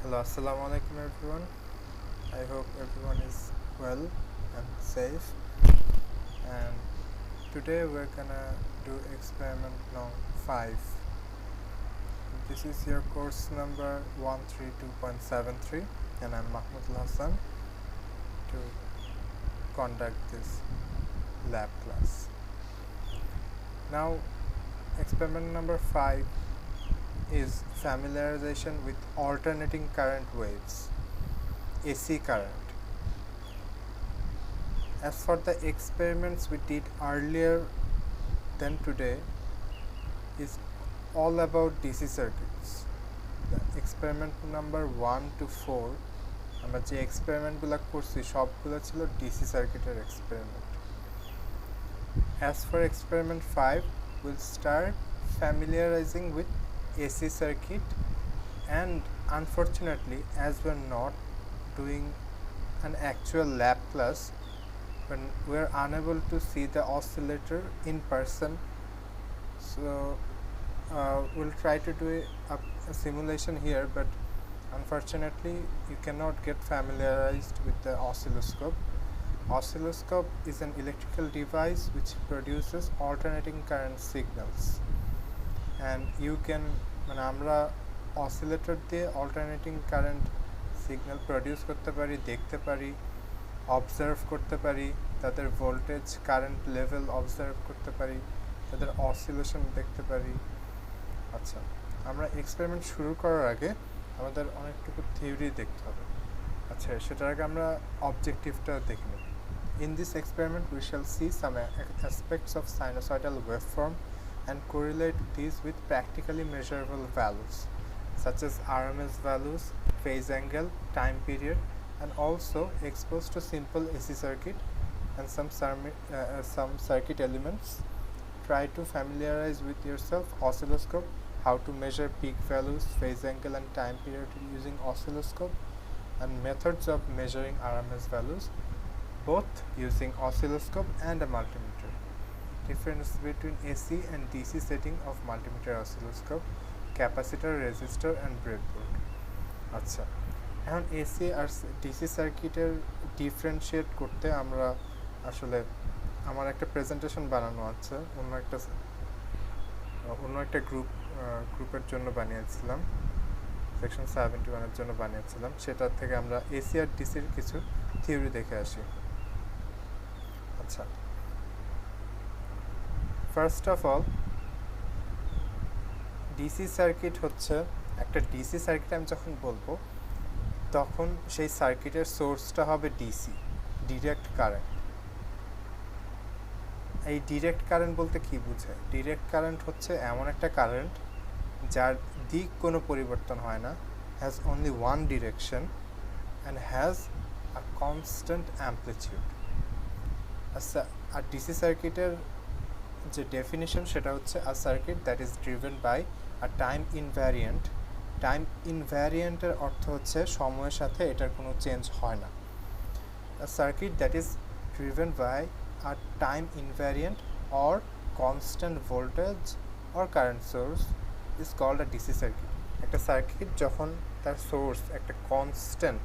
Hello, assalamu alaikum everyone. I hope everyone is well and safe. And today we're gonna do experiment number 5. This is your course number 132.73, and I'm Mahmoud Hassan to conduct this lab class. Now, experiment number 5 is familiarization with alternating current waves, AC current. As for the experiments we did earlier than today is all about DC circuits. The experiment number 1 to 4 আমরা যে এক্সপেরিমেন্টগুলো করছি সবগুলো ছিল DC সার্কিটের experiment. As for experiment 5, we'll start familiarizing with AC circuit, and unfortunately as we're not doing an actual lab class, when we're unable to see the oscillator in person, so we'll try to do a simulation here, but unfortunately you cannot get familiarized with the oscilloscope. Oscilloscope is an electrical device which produces alternating current signals, and you can মানে আমরা oscillator দিয়ে alternating current signal produce করতে পারি, দেখতে পারি, observe করতে পারি, তাদের ভোল্টেজ কারেন্ট লেভেল অবজার্ভ করতে পারি, তাদের অসিলেশন দেখতে পারি. আচ্ছা, আমরা এক্সপেরিমেন্ট শুরু করার আগে আমাদের অনেকটুকু থিওরি দেখতে হবে. আচ্ছা, সেটার আগে আমরা অবজেক্টিভটা দেখে নেব. In this experiment we shall see some aspects of sinusoidal waveform and correlate these with practically measurable values such as RMS values, phase angle, time period, and also exposed to simple AC circuit and some circuit elements. Try to familiarize with yourself oscilloscope, how to measure peak values, phase angle, and time period using oscilloscope, and methods of measuring RMS values, both using oscilloscope and a multimeter. Difference between AC and DC setting of multimeter oscilloscope, capacitor, resistor, and breadboard. আচ্ছা, এখন AC আর DC সার্কিটের differentiate করতে আমরা আসলে আমার একটা presentation বানানো আছে অন্য একটা গ্রুপের জন্য বানিয়েছিলাম, সেকশন 71-এর জন্য বানিয়েছিলাম. সেটার থেকে আমরা এসি আর ডিসির কিছু থিওরি দেখে আসি. আচ্ছা, first of all DC circuit হচ্ছে একটা ডিসি সার্কিট. আমি যখন বলবো তখন সেই সার্কিটের সোর্সটা হবে ডিসি, ডিরেক্ট কারেন্ট. এই ডিরেক্ট কারেন্ট বলতে কি বোঝায়? ডিরেক্ট কারেন্ট হচ্ছে এমন একটা কারেন্ট যার দিক কোনো পরিবর্তন হয় না, has only one direction and has a constant amplitude. আচ্ছা, আর ডিসি সার্কিটের যে ডেফিনিশন সেটা হচ্ছে a circuit that is driven by a time invariant. Time ইনভ্যারিয়েন্টের অর্থ হচ্ছে সময়ের সাথে এটার কোনো চেঞ্জ হয় না. A circuit that is driven by a time invariant or constant voltage or current source is called a DC circuit. একটা সার্কিট যখন তার সোর্স একটা কনস্ট্যান্ট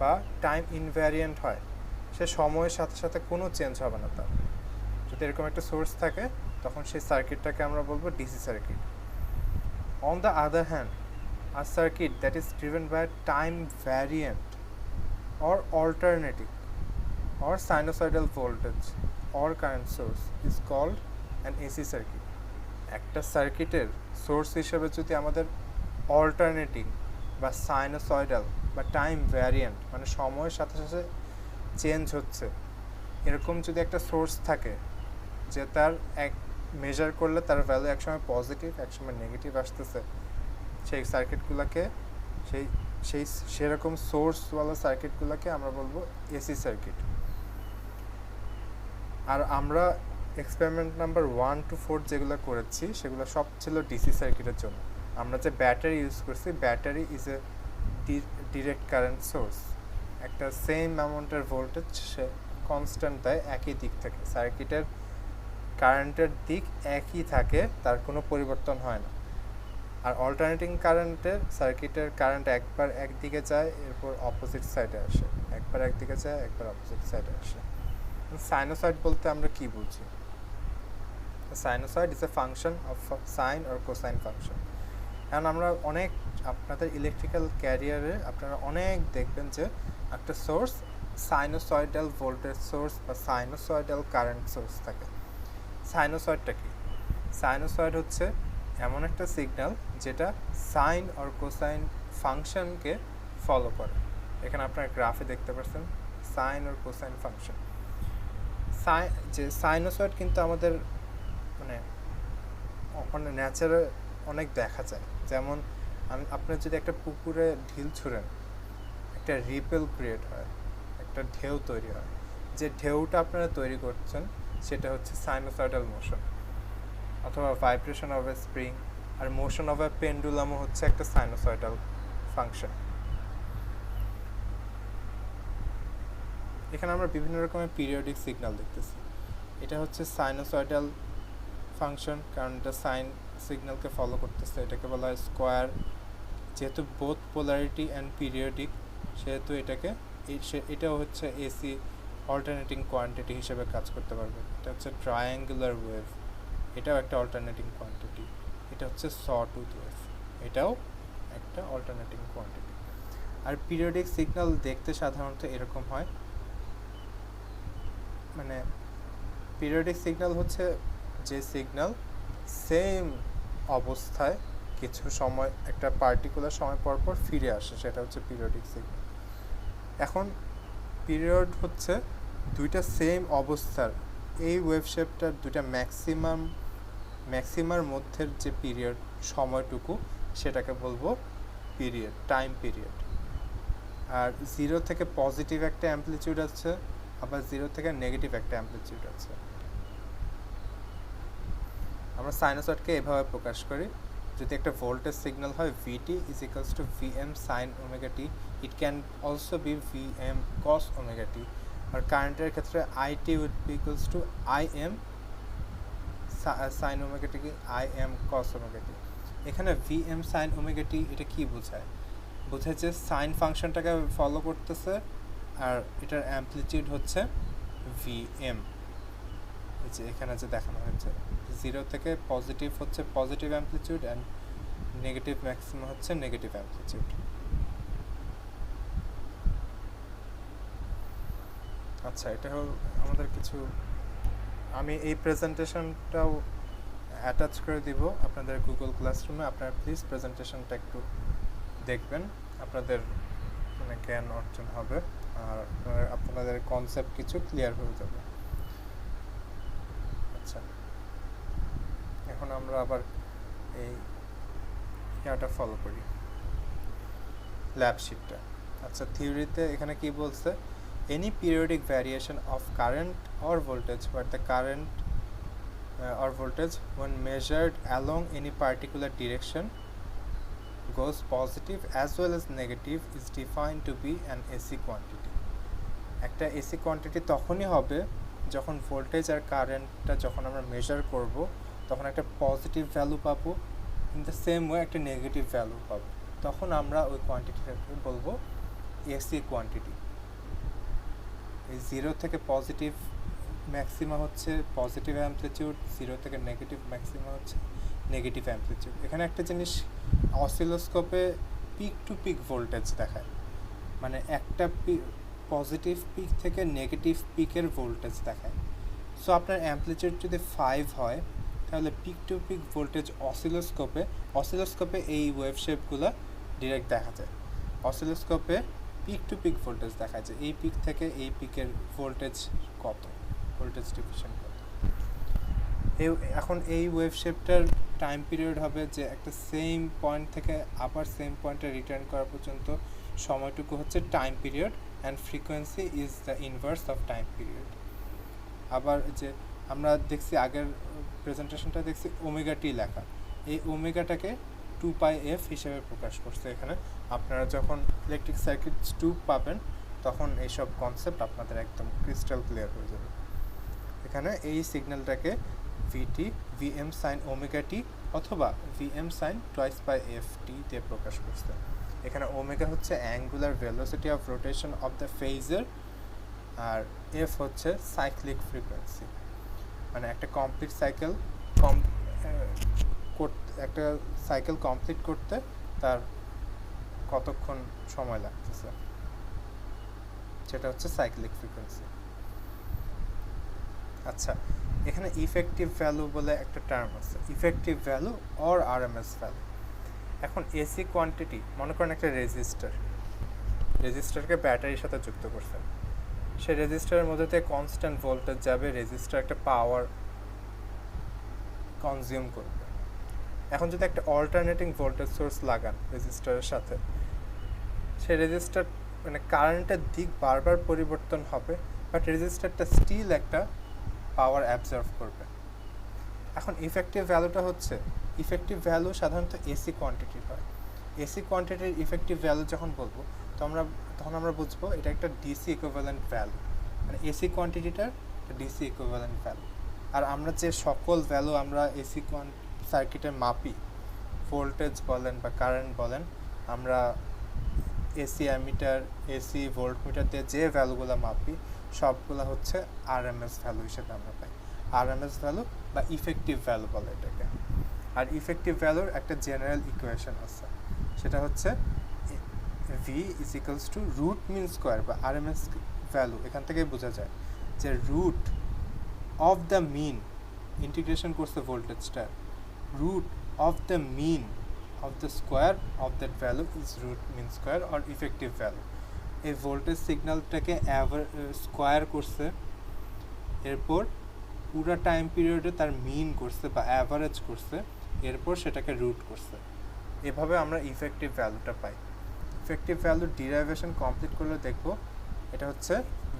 বা টাইম ইনভ্যারিয়েন্ট হয়, সে সময়ের সাথে সাথে কোনো চেঞ্জ হবে না তার. যদি এরকম একটা সোর্স থাকে তখন সেই সার্কিটটাকে আমরা বলবো DC circuit. On the other hand, a circuit that is driven by a time variant or alternating or sinusoidal voltage or current source is called an AC circuit. একটা সার্কিটের সোর্স হিসেবে যদি আমাদের অল্টারনেটিং বা সাইনোসয়েডাল বা time variant মানে সময়ের সাথে সাথে চেঞ্জ হচ্ছে এরকম যদি একটা সোর্স থাকে, যে তার এক মেজার করলে তার ভ্যালু একসময় পজিটিভ একসময় নেগেটিভ আসতেছে, সেই সার্কিটগুলোকে সেরকম সোর্সওয়ালা সার্কিটগুলোকে আমরা বলবো এসি সার্কিট. আর আমরা এক্সপেরিমেন্ট নাম্বার 1 to 4 যেগুলো করেছি সেগুলো সব ছিল ডিসি সার্কিটের জন্য. আমরা যে ব্যাটারি ইউজ করছি, battery is a direct current source. একটা সেম অ্যামাউন্টের ভোল্টেজ সে কনস্ট্যান্ট দেয় একই দিক থেকে. সার্কিটের কারেন্টের দিক একই থাকে, তার কোনো পরিবর্তন হয় না. আর অল্টারনেটিং কারেন্টের সার্কিটের কারেন্ট একবার একদিকে যায়, এরপর অপোজিট সাইডে আসে, একবার একদিকে যায়, একবার অপোজিট সাইডে আসে। সাইনোসয়েড বলতে আমরা কি বুঝি? Sinusoid is a function of sign or cosine function. কারণ আমরা অনেক, আপনাদের ইলেকট্রিক্যাল ক্যারিয়ারে আপনারা অনেক দেখবেন যে একটা সোর্স সাইনোসয়েডাল ভোল্টেজ সোর্স বা সাইনোসয়েডাল কারেন্ট সোর্স থাকে। সাইনোসয়েডটা কি? সাইনোসয়েড হচ্ছে এমন একটা সিগন্যাল যেটা সাইন অর কোসাইন ফাংশনকে ফলো করে। এখানে আপনার গ্রাফে দেখতে পাচ্ছেন সাইন অর কোসাইন ফাংশন। যে সাইনোসয়েড কিন্তু আমাদের মানে ন্যাচারে অনেক দেখা যায়। যেমন আপনি যদি একটা পুকুরে ঢিল ছুঁড়েন, একটা রিপেল ক্রিয়েট হয়, একটা ঢেউ তৈরি হয়। যে ঢেউটা আপনারা তৈরি করছেন সেটা হচ্ছে সাইনোসয়েডাল মোশন, অথবা ভাইব্রেশন অফ এ স্প্রিং। আর মোশন অফ এ পেন্ডুলামও হচ্ছে একটা সাইনোসয়েডাল ফাংশন। এখানে আমরা বিভিন্ন রকমের পিরিয়ডিক সিগন্যাল দেখতেছি। এটা হচ্ছে সাইনোসয়েডাল ফাংশন, কারণ এটা সাইন সিগন্যালকে ফলো করতেছে। এটাকে বলা হয় স্কোয়ার। যেহেতু বোথ পোলারিটি অ্যান্ড পিরিয়ডিক, সেহেতু এটাও হচ্ছে এসি অল্টারনেটিং কোয়ান্টিটি হিসেবে কাজ করতে পারবে। এটা হচ্ছে ট্রায়াঙ্গুলার ওয়েভ, এটাও একটা অল্টারনেটিং কোয়ান্টিটি। এটা হচ্ছে সটুথ ওয়েভ, এটাও একটা অল্টারনেটিং কোয়ান্টিটি। আর পিরিয়ডিক সিগন্যাল দেখতে সাধারণত এরকম হয়। মানে পিরিয়ডিক সিগন্যাল হচ্ছে যে সিগন্যাল সেম অবস্থায় কিছু সময়, একটা পার্টিকুলার সময় পর পর ফিরে আসে, সেটা হচ্ছে পিরিয়ডিক সিগন্যাল। এখন পিরিয়ড হচ্ছে দুইটা সেম অবস্থার, এই ওয়েভ শেপটার দুইটা ম্যাক্সিমার মধ্যের যে পিরিয়ড সময়টুকু, সেটাকে বলবো পিরিয়ড, টাইম পিরিয়ড। আর জিরো থেকে পজিটিভ একটা অ্যাম্পলিটিউড আছে, আবার জিরো থেকে নেগেটিভ একটা অ্যাম্পলিটিউড আছে। আমরা সাইনোসয়েডকে এভাবে প্রকাশ করি। যদি একটা ভোল্টেজ সিগন্যাল হয় VT is equals to VM sine omega T, it can also be VM cos omega T. আর কারেন্টের ক্ষেত্রে IT would be equals to IM sine omega T, IM cos omega T. এখানে VM sine omega টি এটা কি বোঝায়? বোঝায় যে sign ফাংশনটাকে follow করতেছে, আর এটার অ্যাম্পলিটিউড হচ্ছে ভিএম। এই যে এখানে যে দেখানো হয়েছে, জিরো থেকে পজিটিভ হচ্ছে positive amplitude and negative maximum হচ্ছে নেগেটিভ অ্যাম্পলিটিউড। আচ্ছা, এটা হল আমাদের কিছু, আমি এই প্রেজেন্টেশনটাও অ্যাটাচ করে দিব আপনাদের গুগল ক্লাসরুমে। আপনারা প্লিজ প্রেজেন্টেশনটা একটু দেখবেন, আপনাদের মানে জ্ঞান অর্জন হবে, আর আপনাদের কনসেপ্ট কিছু ক্লিয়ার হয়ে যাবে। আচ্ছা, এখন আমরা আবার এই ইয়াটা ফলো করি, ল্যাব শিটটা। আচ্ছা, থিওরিতে এখানে কি বলছে? Any periodic variation of current or voltage where the current or voltage when measured along any particular direction goes positive as well as negative is defined to be an AC quantity. একটা AC quantity তখনই হবে যখন voltage আর কারেন্টটা যখন আমরা measure করব, তখন একটা পজিটিভ ভ্যালু পাবো, ইন দ্য সেম ওয়ে একটা নেগেটিভ ভ্যালু পাবো, তখন আমরা ওই কোয়ান্টিটিটাকে বলবো এসি কোয়ান্টিটি। এই জিরো থেকে পজিটিভ ম্যাক্সিমা হচ্ছে পজিটিভ অ্যাম্পলিটিউড, জিরো থেকে নেগেটিভ ম্যাক্সিমা হচ্ছে নেগেটিভ অ্যাম্পলিটিউড। এখানে একটা জিনিস, অসিলোস্কোপে পিক টু পিক ভোল্টেজ দেখায়, মানে একটা পজিটিভ পিক থেকে নেগেটিভ পিকের ভোল্টেজ দেখায়। সো আপনার অ্যাম্পলিটিউড যদি 5 হয়, তাহলে পিক টু পিক ভোল্টেজ অসিলোস্কোপে এই ওয়েভ শেপগুলো ডিরেক্ট দেখা যায়। অসিলোস্কোপে পিক টু পিক ভোল্টেজ দেখা যায়, এই পিক থেকে এই পিকের ভোল্টেজ কত, ভোল্টেজ ডিভিশন কত। এখন এই ওয়েভ শেপটার টাইম পিরিয়ড হবে যে একটা সেম পয়েন্ট থেকে আবার সেম পয়েন্টে রিটার্ন করা পর্যন্ত সময়টুকু হচ্ছে time period, and frequency is the inverse of time period. আবার যে আমরা দেখছি আগের প্রেজেন্টেশনটা দেখছি ওমেগা টি লেখা, এই ওমেগাটাকে 2πf হিসেবে প্রকাশ করছে। এখানে আপনারা যখন ইলেকট্রিক সার্কিট 2 পাবেন, তখন এইসব কনসেপ্ট আপনাদের একদম ক্রিস্টাল ক্লিয়ার হয়ে যাবে। এখানে এই সিগন্যালটাকে ভিএম সাইন ওমেগা টি অথবা vm sin twice by ft দিয়ে প্রকাশ করছে। এখানে ওমেগা হচ্ছে angular velocity of rotation of the ফেজের, আর এফ হচ্ছে সাইক্লিক ফ্রিকোয়েন্সি, মানে একটা কমপ্লিট সাইকেল একটা সাইকেল কমপ্লিট করতে তার কতক্ষণ সময় লাগতেছে, সেটা হচ্ছে সাইক্লিক ফ্রিকোয়েন্সি। আচ্ছা, এখানে ইফেক্টিভ ভ্যালু বলে একটা টার্ম আছে, effective value or RMS value. এখন এসি কোয়ান্টিটি, মনে করেন একটা রেজিস্টারকে ব্যাটারির সাথে যুক্ত করছেন, সেই রেজিস্টারের মধ্যে থেকে কনস্ট্যান্ট ভোল্টেজ যাবে, রেজিস্টার একটা পাওয়ার কনজিউম করবে। এখন যদি একটা অল্টারনেটিং ভোল্টেজ সোর্স লাগান রেজিস্টারের সাথে, সেই রেজিস্টার মানে কারেন্টের দিক বারবার পরিবর্তন হবে, বাট রেজিস্টারটা স্টিল একটা পাওয়ার অ্যাবজর্ভ করবে। এখন ইফেক্টিভ ভ্যালুটা হচ্ছে, ইফেক্টিভ ভ্যালু সাধারণত এসি কোয়ান্টিটির হয়। এসি কোয়ান্টিটির ইফেক্টিভ ভ্যালু যখন বলবো তখন আমরা বুঝবো এটা একটা ডিসি ইকুইভ্যালেন্ট ভ্যালু, মানে এসি কোয়ান্টিটিটার ডিসি ইকুইভ্যালেন্ট ভ্যালু। আর আমরা যে সকল ভ্যালু আমরা এসি সার্কিটে মাপি, ভোল্টেজ বলেন বা কারেন্ট বলেন, আমরা এসি অ্যামিটার, এসি ভোল্টমিটার দিয়ে যে ভ্যালুগুলো মাপি সবগুলো হচ্ছে আরএমএস ভ্যালু হিসেবে আমরা পাই। আরএমএস ভ্যালু বা ইফেক্টিভ ভ্যালু বলে এটাকে। আর ইফেক্টিভ ভ্যালুর একটা জেনারেল ইকুয়েশন আছে, সেটা হচ্ছে V is equals to root mean square বা আরএমএস ভ্যালু। এখান থেকে বোঝা যায় যে root of the mean, integration করছে ভোল্টেজটা, root of the mean of the square of that value is root mean square or effective value. এই voltage সিগন্যালটাকে square করছে, এরপর পুরো টাইম পিরিয়ডে তার মিন করছে বা অ্যাভারেজ করছে, এরপর সেটাকে রুট করছে। এভাবে আমরা ইফেক্টিভ ভ্যালুটা পাই। ইফেক্টিভ ভ্যালুর ডিরাইভেশন কমপ্লিট করলে দেখব এটা হচ্ছে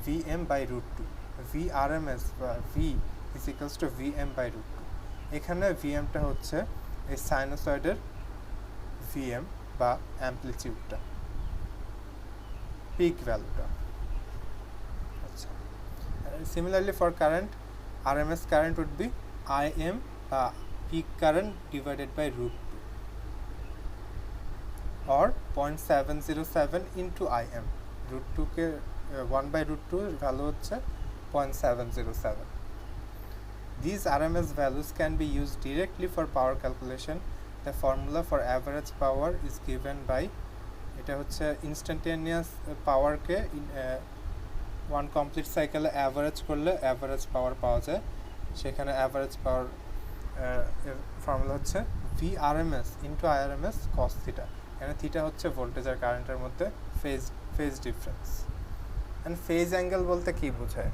vm by root two, vrms বা v is equals to vm by root two. এখানে ভিএমটা হচ্ছে এই সাইনোসয়েডের ভিএম বা অ্যামপ্লিটিউডটা, পিক ভ্যালুটা। আচ্ছা, similarly for current, RMS current would be IM বা peak current divided by root two or 0.707 into IM। Root টুকে 1/√2 ভ্যালু হচ্ছে 0.707। These RMS values can be used directly for power calculation. The formula for average power is given by, এটা হচ্ছে instantaneous পাওয়ারকে one complete সাইকেলে average করলে average power পাওয়া যায়। সেখানে average power formula হচ্ছে VRMS into IRMS cos theta. এখানে theta হচ্ছে ভোল্টেজ আর কারেন্টের মধ্যে phase difference. And phase angle বলতে কী বোঝায়?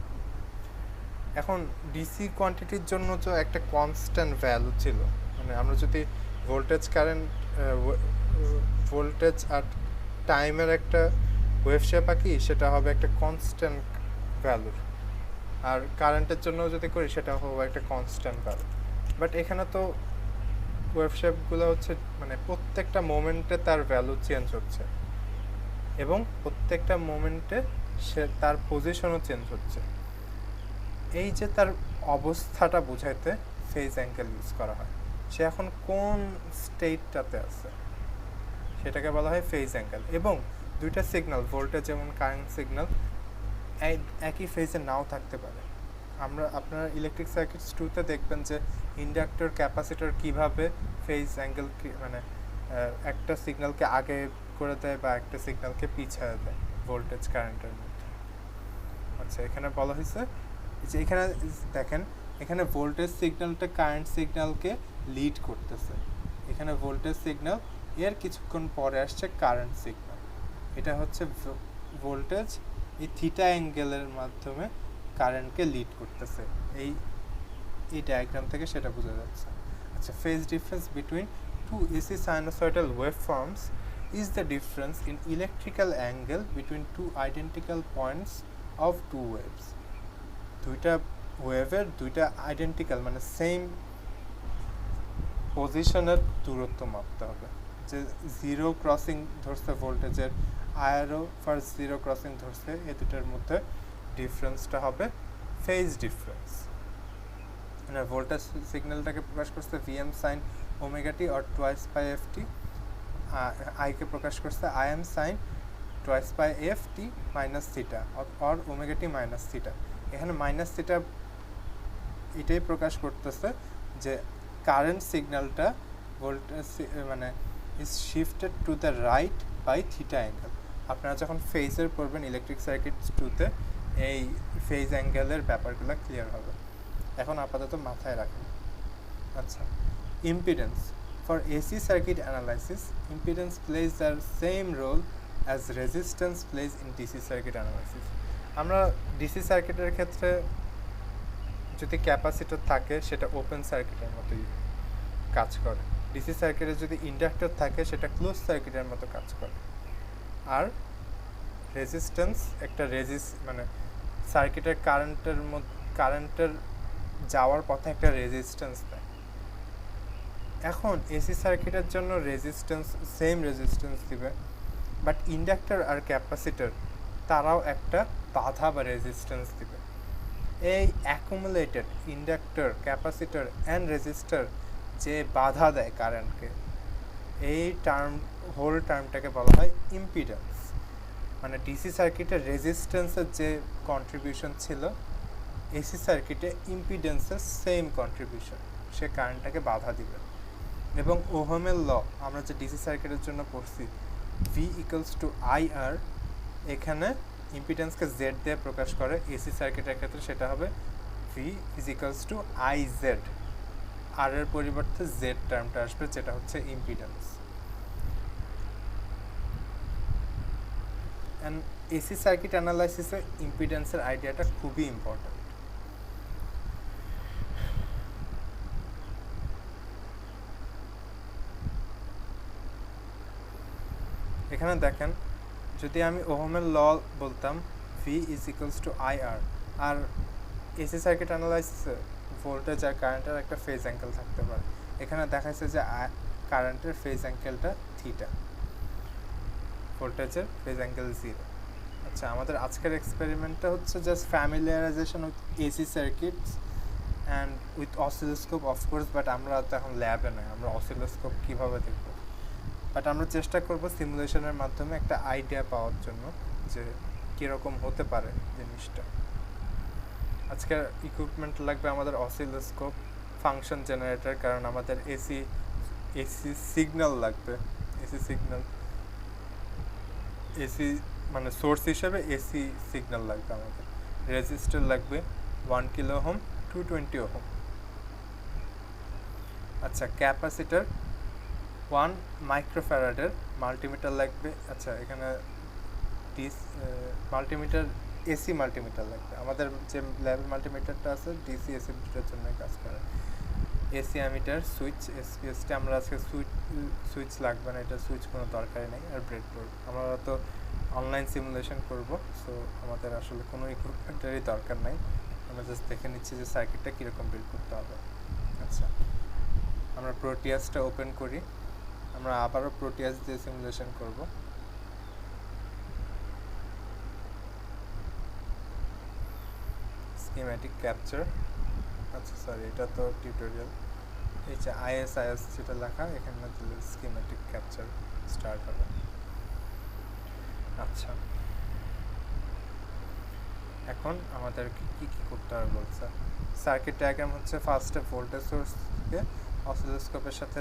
এখন ডিসি কোয়ান্টিটির জন্য তো একটা কনস্ট্যান্ট ভ্যালু ছিল, মানে আমরা যদি ভোল্টেজ আর টাইমের একটা ওয়েভ শেপ আঁকি, সেটা হবে একটা কনস্ট্যান্ট ভ্যালুর। আর কারেন্টের জন্য যদি করি সেটা হবে একটা কনস্ট্যান্ট ভ্যালু। বাট এখানে তো ওয়েভ শেপগুলো হচ্ছে মানে প্রত্যেকটা মোমেন্টে তার ভ্যালু চেঞ্জ হচ্ছে, এবং প্রত্যেকটা মোমেন্টে তার পজিশনও চেঞ্জ হচ্ছে। এই যে তার অবস্থাটা বোঝাইতে ফেজ অ্যাঙ্গেল ইউজ করা হয়, সে এখন কোন স্টেটটাতে আছে সেটাকে বলা হয় ফেজ অ্যাঙ্গেল। এবং দুইটা সিগন্যাল, ভোল্টেজ এবং কারেন্ট সিগন্যাল একই ফেজে নাও থাকতে পারে। আপনারা ইলেকট্রিক সার্কিটস 2তে দেখবেন যে ইন্ডাক্টর, ক্যাপাসিটর কীভাবে ফেজ অ্যাঙ্গেল মানে একটা সিগন্যালকে আগে করে দেয় বা একটা সিগন্যালকে পিছিয়ে দেয় ভোল্টেজ কারেন্টের মধ্যে। আচ্ছা, এখানে বলা হয়েছে যে এখানে দেখেন, এখানে ভোল্টেজ সিগন্যালটা কারেন্ট সিগন্যালকে লিড করতেছে। এখানে ভোল্টেজ সিগন্যাল, এর কিছুক্ষণ পরে আসছে কারেন্ট সিগন্যাল। এটা হচ্ছে ভোল্টেজ এই থিটা অ্যাঙ্গেলের মাধ্যমে কারেন্টকে লিড করতেছে। এই ডায়াগ্রাম থেকে সেটা বোঝা যাচ্ছে। আচ্ছা, phase difference between two AC sinusoidal waveforms is the difference in electrical angle between two identical points of two waves. দুইটা ওয়েভের দুইটা আইডেন্টিক্যাল মানে সেম পজিশনের দূরত্ব মাপতে হবে। যে জিরো ক্রসিং ধরছে ভোল্টেজের, আয়ারও ফার্স্ট জিরো ক্রসিং ধরছে, এই দুটার মধ্যে ডিফারেন্সটা হবে ফেজ ডিফারেন্স। মানে ভোল্টেজ সিগন্যালটাকে প্রকাশ করছে VM sine omega T or twice pi F T, আইকে প্রকাশ করছে I M sine twice pi F T minus theta or omega T minus theta. এখানে মাইনাস থিটা এটাই প্রকাশ করতেছে যে কারেন্ট সিগন্যালটা ভোল্টেজ মানে is shifted to the right by theta angle. আপনারা যখন ফেজের পড়বেন ইলেকট্রিক সার্কিট 2-তে এই ফেজ অ্যাঙ্গেলের ব্যাপারগুলো ক্লিয়ার হবে। এখন আপাতত মাথায় রাখুন। আচ্ছা, impedance for AC circuit analysis impedance plays the same role as resistance plays in DC circuit analysis. আমরা ডিসি সার্কিটের ক্ষেত্রে যদি ক্যাপাসিটর থাকে সেটা ওপেন সার্কিটের মতোই কাজ করে, ডিসি সার্কিটে যদি ইন্ডাক্টর থাকে সেটা ক্লোজ সার্কিটের মতো কাজ করে। আর রেজিস্ট্যান্স একটা মানে সার্কিটের কারেন্টের যাওয়ার পথে একটা রেজিস্ট্যান্স দেয়। এখন এসি সার্কিটের জন্য রেজিস্ট্যান্স সেম রেজিস্ট্যান্স দিবে, বাট ইন্ডাক্টর আর ক্যাপাসিটর তারাও একটা বাধা বা রেজিস্ট্যান্স দিবে। এই accumulated inductor, capacitor and resistor যে বাধা দেয় কারেন্টকে, এই হোল টার্মটাকে বলা হয় ইম্পিডেন্স। মানে ডিসি সার্কিটের রেজিস্ট্যান্সের যে কন্ট্রিবিউশন ছিল, এসি সার্কিটে ইম্পিডেন্সের সেম কন্ট্রিবিউশন, সে কারেন্টটাকে বাধা দিবে। এবং ওহমের ল আমরা যে ডিসি সার্কিটের জন্য পড়ছি, ভি ইকুয়ালস টু আই আর, এখানে ইম্পিডেন্সকে জেড দিয়ে প্রকাশ করে। এসি সার্কিটের ক্ষেত্রে সেটা হবে V is equals to I Z, আর এর পরিবর্তে জেড টার্মটা আসবে, যেটা হচ্ছে ইম্পিডেন্স। অ্যান্ড এসি সার্কিট অ্যানালাইসিসে ইম্পিডেন্সের আইডিয়াটা খুবই ইম্পর্ট্যান্ট। এখানে দেখেন, যদি আমি ওহমের ল বলতাম V is equals to I R, আর এসি সার্কিট অ্যানালাইসিসে ভোল্টেজ আর কারেন্টের একটা ফেজ অ্যাঙ্গেল থাকতে পারে। এখানে দেখাচ্ছে যে কারেন্টের ফেজ অ্যাঙ্গেলটা থিটা, ভোল্টেজের ফেজ অ্যাঙ্গেল 0। আচ্ছা, আমাদের আজকের এক্সপেরিমেন্টটা হচ্ছে just familiarization with AC circuits and with oscilloscope of course, but আমরা তো এখন ল্যাবে নয়, আমরা অসিলোস্কোপ কীভাবে দেখব, বাট আমরা চেষ্টা করব সিমুলেশনের মাধ্যমে একটা আইডিয়া পাওয়ার জন্য যে কীরকম হতে পারে জিনিসটা। আজকের ইকুইপমেন্ট লাগবে আমাদের অসিলোস্কোপ, ফাংশন জেনারেটর, কারণ আমাদের এসি সিগন্যাল লাগবে, এসি মানে সোর্স হিসেবে এসি সিগন্যাল লাগবে আমাদের। রেজিস্টার লাগবে 1 কিলো ওহম 220 ওহম। আচ্ছা, ক্যাপাসিটর 1 মাইক্রোফ্যারাডের, মাল্টিমিটার লাগবে। আচ্ছা, এখানে মাল্টিমিটার এসি মাল্টিমিটার লাগবে। আমাদের যে ল্যাবের মাল্টিমিটারটা আছে ডিসি এসি মিটারের জন্য কাজ করে। AC ammeter, switch, SPST. আমরা আজকে সুইচ লাগবে না, এটা সুইচ কোনো দরকারই নেই। আর ব্রেডবোর্ড, আমরা তো অনলাইন সিমুলেশন করব, সো আমাদের আসলে কোনো ইকুইপমেন্টেরই দরকার নাই, আমরা জাস্ট দেখে নিচ্ছি যে সার্কিটটা কীরকম বিল্ড করতে হবে। আচ্ছা, আমরা প্রোটিয়াসটা ওপেন করি, আমরা আবারও প্রোটিয়াস দিয়ে সিমুলেশন করব। স্কিম্যাটিক ক্যাপচার, আচ্ছা সরি, এটা তো টিউটোরিয়াল। এই যে আইএস যেটা লেখা, এখানে দিলে স্কিম্যাটিক ক্যাপচার স্টার্ট হবে। আচ্ছা, এখন আমাদের কি করতে হবে বলছে। সার্কিট ডায়াগ্রাম হচ্ছে ফার্স্টে ভোল্টেজ সোর্সকে অসিলোস্কোপের সাথে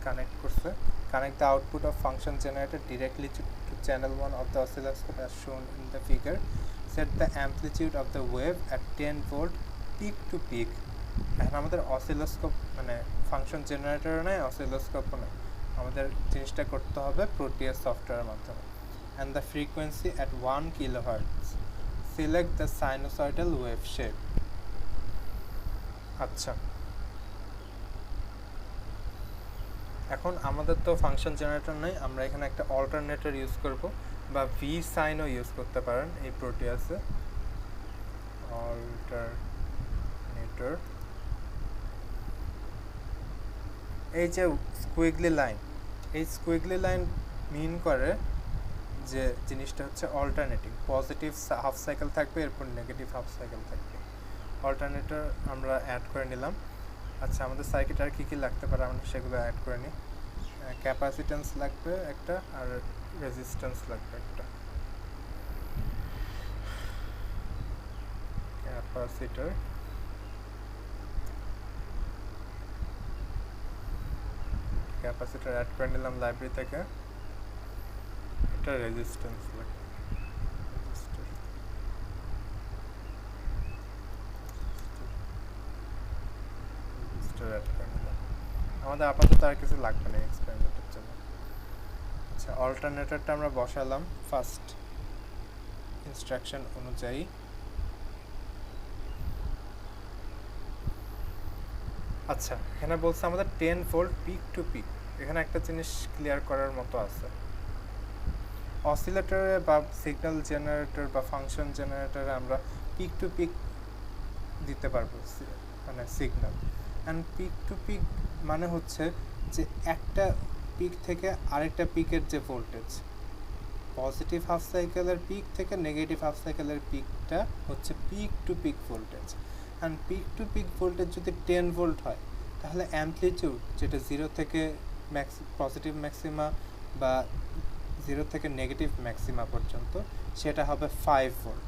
কানেক্ট করছে। Connect the output of function generator directly to channel 1 of the oscilloscope as shown in the figure. Set the amplitude of the wave at 10 volt peak to peak. এখন আমাদের oscilloscope মানে function জেনারেটরও নেই, অসিলোস্কোপও নেই, আমাদের জিনিসটা করতে হবে প্রোটিয়াস সফটওয়্যারের মাধ্যমে। And the frequency at 1 kilohertz. Select the sinusoidal wave shape. আচ্ছা, এখন আমাদের তো ফাংশন জেনারেটর নেই, আমরা এখানে একটা অল্টারনেটর ইউজ করব, বা ভি সাইনও ইউজ করতে পারেন এই প্রোটিয়াসে। অল্টারনেটর, এই যে স্কুইগলি লাইন, এই স্কুইগলি লাইন মিন করে যে জিনিসটা হচ্ছে অল্টারনেটিং, পজিটিভ হাফ সাইকেল থাকবে, এরপর নেগেটিভ হাফ সাইকেল থাকবে। অল্টারনেটর আমরা অ্যাড করে নিলাম। আচ্ছা, আমাদের সার্কিট আর কী লাগতে পারে আমরা সেগুলো অ্যাড করে নিই। ক্যাপাসিট্যান্স লাগবে একটা, আর রেজিস্ট্যান্স লাগবে একটা। ক্যাপাসিটর, অ্যাড করে নিলাম লাইব্রেরি থেকে। এটা রেজিস্ট্যান্স লাগবে, অ্যাড করে নিলাম। আমাদের আপাতত আর কিছু লাগবে না এক্সপেরিমেন্টের জন্য। আচ্ছা, অল্টারনেটরটা আমরা বসালাম ফার্স্ট ইনস্ট্রাকশন অনুযায়ী। আচ্ছা, এখানে বলছে আমাদের 10 ভোল্ট পিক টু পিক। এখানে একটা জিনিস ক্লিয়ার করার মতো আছে, অসিলেটরে বা সিগন্যাল জেনারেটর বা ফাংশন জেনারেটরে আমরা পিক টু পিক দিতে পারবো, মানে signal. And peak to peak মানে হচ্ছে যে একটা পিক থেকে আরেকটা পিকের যে ভোল্টেজ, পজিটিভ হাফ সাইকেলের পিক থেকে নেগেটিভ হাফ সাইকেলের পিকটা হচ্ছে peak to peak voltage. And peak to peak voltage যদি 10 ভোল্ট হয়, তাহলে অ্যামপ্লিটিউড যেটা 0 থেকে পজিটিভ ম্যাক্সিমা বা 0 থেকে নেগেটিভ ম্যাক্সিমা পর্যন্ত, সেটা হবে 5 ভোল্ট।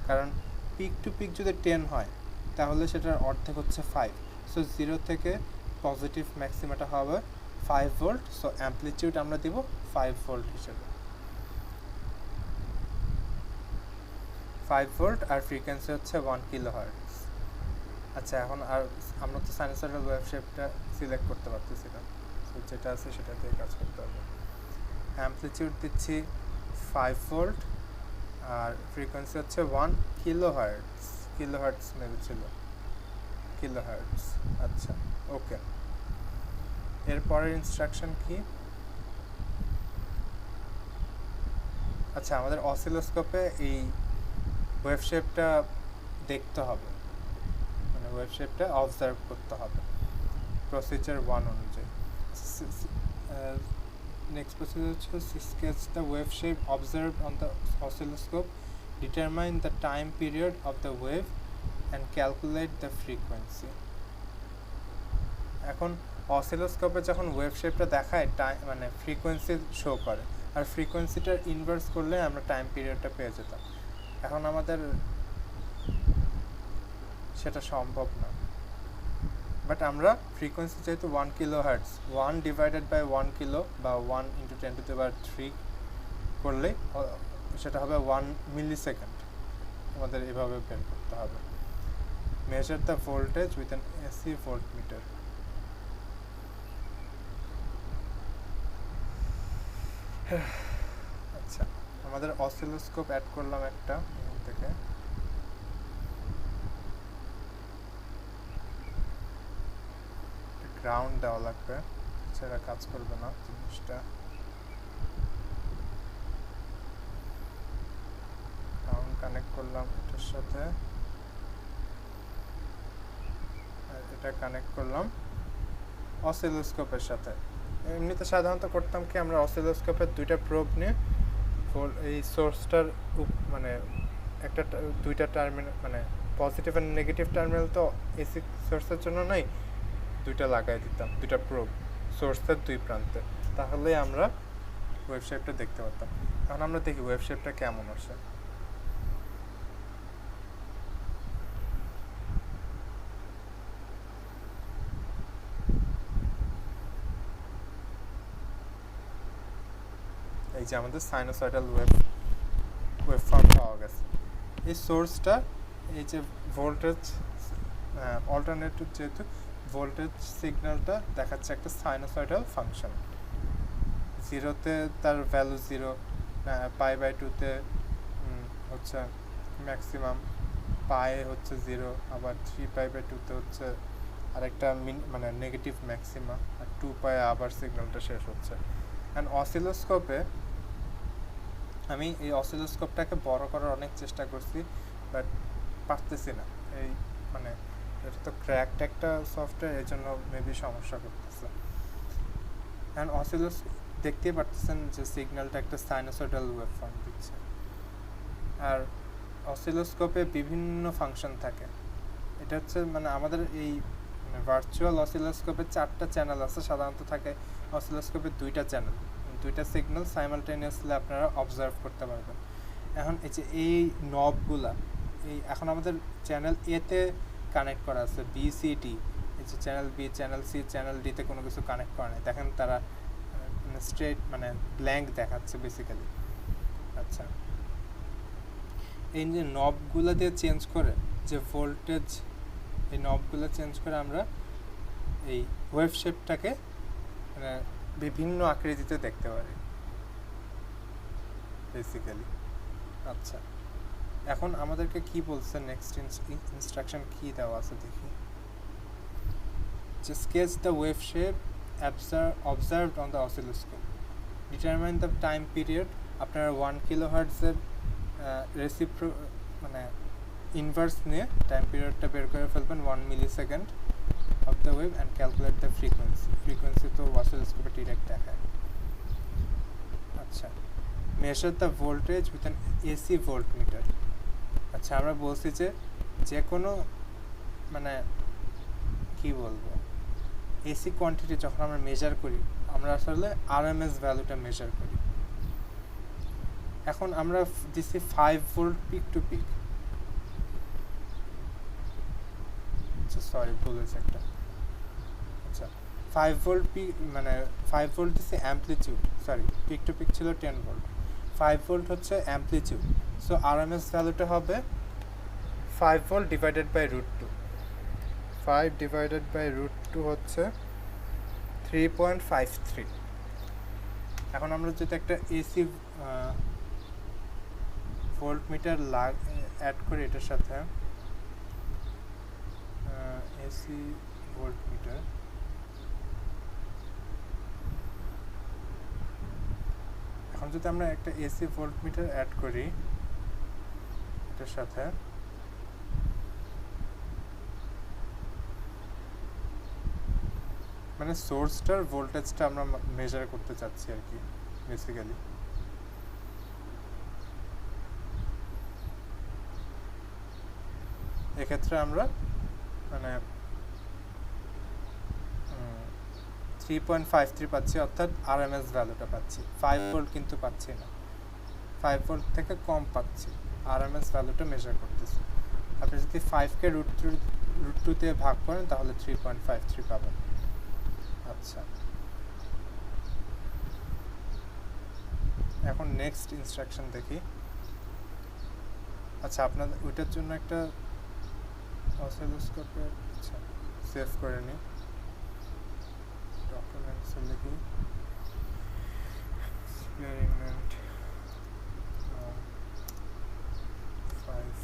কারণ পিক টু পিক যদি 10 হয়, তাহলে সেটার অর্ধেক হচ্ছে 5। সো 0 থেকে পজিটিভ ম্যাক্সিমাটা হবে 5 ভোল্ট। সো অ্যামপ্লিটিউড আমরা দিব 5 ভোল্ট হিসেবে, 5 ভোল্ট, আর ফ্রিকোয়েন্সি হচ্ছে 1 কিলোহার্টজ। আচ্ছা, এখন আর আমরা তো সাইনোসয়েডাল ওয়েভ শেপটা সিলেক্ট করতে পারতেছি না, সো যেটা আছে সেটা দিয়ে কাজ করতে হবে। অ্যামপ্লিটিউড দিচ্ছি 5 ভোল্ট, আর ফ্রিকোয়েন্সি হচ্ছে 1 কিলোহার্টজ মেবি ছিল, কিলোহার্টজ। আচ্ছা, ওকে। এরপরের ইনস্ট্রাকশন কি? আচ্ছা, আমাদের অসিলোস্কোপে এই ওয়েভ শেপটা দেখতে হবে, মানে ওয়েভ শেপটা অবজার্ভ করতে হবে প্রসিজার 1 অনুযায়ী। নেক্সট প্রসিজার হচ্ছে sketch the wave shape observed on the oscilloscope, determine the time period of the wave and calculate the frequency. এখন অসিলোস্কোপে যখন ওয়েভ শেপটা দেখায়, টাইম মানে ফ্রিকোয়েন্সি শো করে, আর ফ্রিকোয়েন্সিটার ইনভার্স করলে আমরা টাইম পিরিয়ডটা পেয়ে যেতাম। এখন আমাদের সেটা সম্ভব না, বাট আমরা ফ্রিকোয়েন্সি যেহেতু 1 কিলোহার্টজ, 1 ডিভাইডেড বাই 1 কিলো বা 1 ইন্টু 10⁻³ করলে সেটা হবে 1 মিলি সেকেন্ড। আমাদের এভাবে বের করতে হবে। Measure the voltage with an AC voltmeter. আচ্ছা, আমাদের অসিলোস্কোপ অ্যাড করলাম একটা এখান থেকে। গ্রাউন্ড দেওয়া লাগবে, সেটা কাজ করবে না জিনিসটা। গ্রাউন্ড কানেক্ট করলাম এটার সাথে, আর এটা কানেক্ট করলাম অসিলোস্কোপের সাথে। এমনিতে সাধারণত করতাম কি, আমরা অসিলোস্কোপের দুইটা প্রোব নিয়ে এই সোর্সটার মানে একটা দুইটা টার্মিনাল, মানে পজিটিভ আর নেগেটিভ টার্মিনাল তো এসি সোর্সের জন্য নাই, দুইটা লাগাই দিতাম, দুইটা প্রোব সোর্সের দুই প্রান্তে, তাহলে আমরা ওয়েভ শেপটা দেখতে পারতাম। এখন আমরা দেখি ওয়েভ শেপটা কেমন আসে। এই যে আমাদের সাইনোসয়েডাল ওয়েভফর্ম পাওয়া গেছে। এই সোর্সটা, এই যে ভোল্টেজ অল্টারনেটিভ, যেহেতু ভোল্টেজ সিগন্যালটা দেখাচ্ছে একটা সাইনোসয়েডাল ফাংশন। 0-তে তার ভ্যালু 0, π/2-তে হচ্ছে ম্যাক্সিমাম, পায়ে হচ্ছে 0, আবার 3π/2-তে হচ্ছে আরেকটা মানে নেগেটিভ ম্যাক্সিমা, আর 2π আবার সিগন্যালটা শেষ হচ্ছে। অ্যান্ড অসিলোস্কোপে আমি এই অসিলোস্কোপটাকে বড় করার অনেক চেষ্টা করছি, বাট পারতেছি না। এই মানে এটা তো ক্র্যাকড একটা সফটওয়্যার, এই জন্য মেবি সমস্যা করতেছে। অ্যান্ড দেখতেই পারতেছেন যে সিগন্যালটা একটা সাইনোসয়েডাল ওয়েভফর্ম দিচ্ছে। আর অসিলোস্কোপে বিভিন্ন ফাংশন থাকে। এটা হচ্ছে মানে আমাদের এই মানে ভার্চুয়াল অসিলোস্কোপে 4টা চ্যানেল আছে, সাধারণত থাকে অসিলোস্কোপে 2টা চ্যানেল, 2টা সিগন্যাল সাইমালটেনিয়াসলি আপনারা অবজার্ভ করতে পারবেন। এখন এই যে এই নবগুলা এই এখন আমাদের চ্যানেল এতে কানেক্ট করা আছে, বি সি ডি, এই যে channel B, channel C, channel ডিতে কোনো কিছু কানেক্ট করা নেই, দেখেন তারা স্ট্রেট মানে ব্ল্যাঙ্ক দেখাচ্ছে বেসিক্যালি। আচ্ছা, এই যে নবগুলো দিয়ে চেঞ্জ করে যে ভোল্টেজ, এই নবগুলো চেঞ্জ করে আমরা এই ওয়েভ শেপটাকে মানে বিভিন্ন আকৃতিতে দেখতে পারি বেসিক্যালি। আচ্ছা, এখন আমাদেরকে কি বলছে, নেক্সট ইনস্ট্রাকশন কি দেওয়া আছে দেখি, যে sketch the wave shape observed on the oscilloscope, determine the time period, আপনারা 1 কিলোহার্টজের মানে ইনভার্স নিয়ে টাইম পিরিয়ডটা বের করে ফেলবেন 1 millisecond of the wave and calculate the frequency তো অসিলোস্কোপে ডিরেক্ট দেখায়। আচ্ছা, measure the voltage with an AC voltmeter. আচ্ছা, আমরা বলছি যে কোনো মানে কি বলবো, এসি কোয়ান্টিটি যখন আমরা মেজার করি আমরা আসলে আরএমএস ভ্যালুটা মেজার করি। এখন আমরা দিছি 5 volt peak to peak, sorry ভুল হয়েছে একটা। আচ্ছা, 5 ভোল্ট পিক মানে 5 ভোল্ট দিছি amplitude, sorry peak to peak ছিল 10 ভোল্ট, 5 ভোল্ট হচ্ছে অ্যাম্পলিটিউড, সো আরএমএস ভ্যালুটা হবে 5 volt divided by √2, 5 divided by √2 হচ্ছে 3.53। এখন আমরা যদি একটা এসি ভোল্টমিটার অ্যাড করি এটার সাথে, এসি ভোল্টমিটার, এখন যদি আমরা একটা এসি ভোল্টমিটার অ্যাড করি এটার সাথে, মানে সোর্সটার ভোল্টেজটা আমরা মেজার করতে চাচ্ছি আর কি বেসিক্যালি। এক্ষেত্রে আমরা মানে 3.53 পাচ্ছি, অর্থাৎ আরএমএস ভ্যালুটা পাচ্ছি, 5 ভোল্ট কিন্তু পাচ্ছি না, 5 ভোল্ট থেকে কম পাচ্ছি, আরএমএস ভ্যালুটা মেজার করতেছি। আপনি যদি 5কে √2 দিয়ে ভাগ করেন তাহলে 3.53 পাবেন। আচ্ছা, এখন নেক্সট ইনস্ট্রাকশন দেখি। আচ্ছা, আপনাদের ওইটার জন্য একটা অসিলোস্কোপে আচ্ছা সেভ করে নিই, ডকুমেন্টসে লিখি এক্সপেরিমেন্ট 5।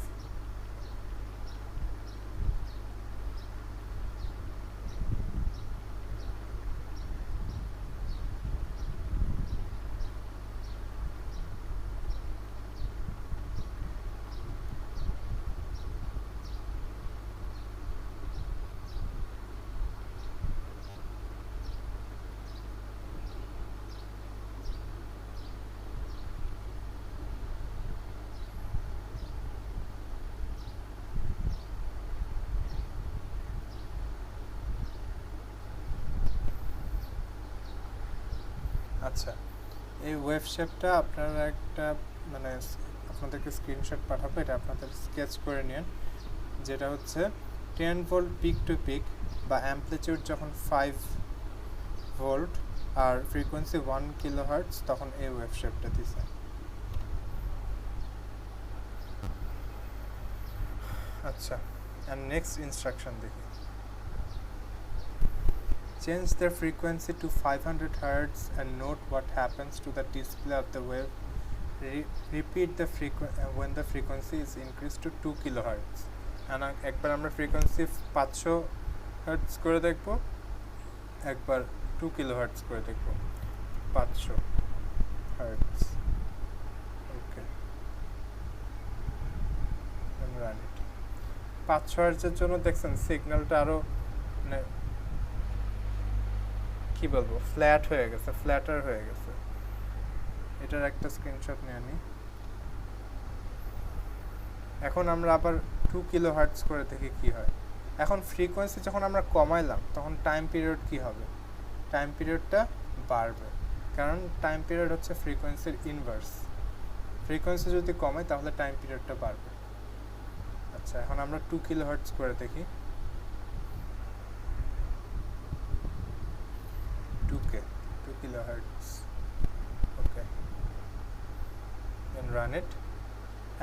আচ্ছা, এই ওয়েভ শেপটা আপনারা একটা মানে আপনাদেরকে স্ক্রিনশট পাঠাবো, এটা আপনাদের স্কেচ করে নিন, যেটা হচ্ছে 10 ভোল্ট পিক টু পিক বা অ্যাম্পলিটিউড যখন 5 ভোল্ট আর ফ্রিকোয়েন্সি 1 কিলোহার্টজ তখন এই ওয়েভ শেপটা দিছে। আচ্ছা, and next instruction দেখি, change the frequency to 500 Hz and note what happens to the display of the wave. Repeat the when the frequency is increased to 2 kilohertz. And একবার আমরা frequency 500 hertz করে দেখব, একবার 2 kilohertz করে দেখব। 500 hertz, ওকে, run ইট। 500 হার্টজের জন্য দেখছেন সিগন্যালটা আরো মানে কি বলবো ফ্ল্যাট হয়ে গেছে, ফ্ল্যাটার হয়ে গেছে। এটার একটা স্ক্রিনশট নিয়ে নিই। এখন আমরা আবার 2 কিলোহার্টজ করে দেখি কি হয়। এখন ফ্রিকোয়েন্সি যখন আমরা কমাইলাম তখন টাইম পিরিয়ড কি হবে? টাইম পিরিয়ডটা বাড়বে, কারণ টাইম পিরিয়ড হচ্ছে ফ্রিকোয়েন্সির ইনভার্স। ফ্রিকোয়েন্সি যদি কমে তাহলে টাইম পিরিয়ডটা বাড়বে। আচ্ছা, এখন আমরা 2 কিলোহার্টজ করে দেখি। 2 কিলোহার্টজ, ওকে, দেন রান ইট।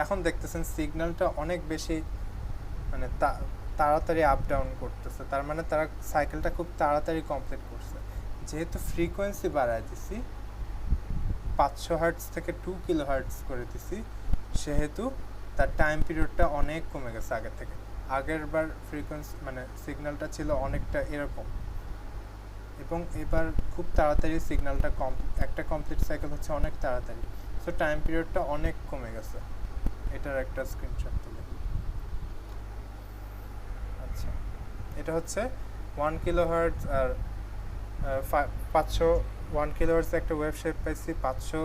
এখন দেখতেছেন সিগন্যালটা অনেক বেশি মানে তাড়াতাড়ি আপ ডাউন করতেছে, তার মানে তারা সাইকেলটা খুব তাড়াতাড়ি কমপ্লিট করছে। যেহেতু ফ্রিকোয়েন্সি বাড়ায় দিছি, 500 হার্টজ থেকে 2 কিলোহার্টজ করে দিছি, সেহেতু তার টাইম পিরিয়ডটা অনেক কমে গেছে আগের থেকে। আগের বার ফ্রিকোয়েন্সি মানে সিগন্যালটা ছিল অনেকটা এরকম, এবং এবার খুব তাড়াতাড়ি সিগন্যালটা একটা কমপ্লিট সাইকেল হচ্ছে অনেক তাড়াতাড়ি, সো টাইম পিরিয়ডটা অনেক কমে গেছে। এটার একটা স্ক্রিনশট তুলে। আচ্ছা, এটা হচ্ছে 1 কিলোহার্টজ আর 1 কিলোহার্টজে একটা ওয়েভ শেপ পাইছি, 500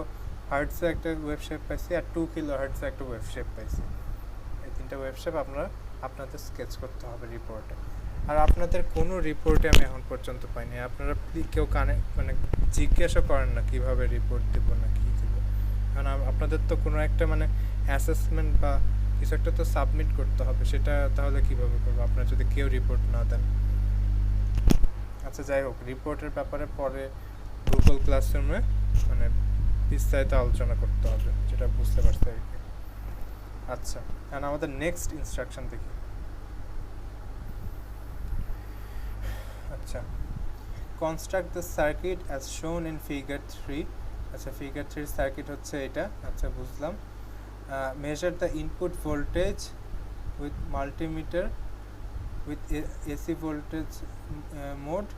হার্টজে একটা ওয়েভ শেপ পাইছি, আর 2 কিলোহার্টজে একটা ওয়েভ শেপ পাইছি। এই তিনটা ওয়েভ শেপ আপনাদের স্কেচ করতে হবে রিপোর্টে। আর আপনাদের কোনো রিপোর্টে আমি এখন পর্যন্ত পাইনি। আপনারা কেউ মানে জিজ্ঞাসা করেন না কীভাবে রিপোর্ট দেবো না কী দেবো, কারণ আপনাদের তো কোনো একটা মানে অ্যাসেসমেন্ট বা কিছু একটা তো সাবমিট করতে হবে, সেটা তাহলে কীভাবে করবো আপনারা যদি কেউ রিপোর্ট না দেন? আচ্ছা, যাই হোক, রিপোর্টের ব্যাপারে পরে গুগল ক্লাসরুমে মানে বিস্তারিত আলোচনা করতে হবে, যেটা বুঝতে পারছি আর কি। আচ্ছা, এখন আমাদের নেক্সট ইনস্ট্রাকশন দেখি। আচ্ছা, কনস্ট্রাক্ট দ্য সার্কিট অ্যাজ শোন ইন ফিগার 3। আচ্ছা, ফিগার 3 সার্কিট হচ্ছে এটা। আচ্ছা, বুঝলাম। Measure the input voltage with multimeter with AC voltage mode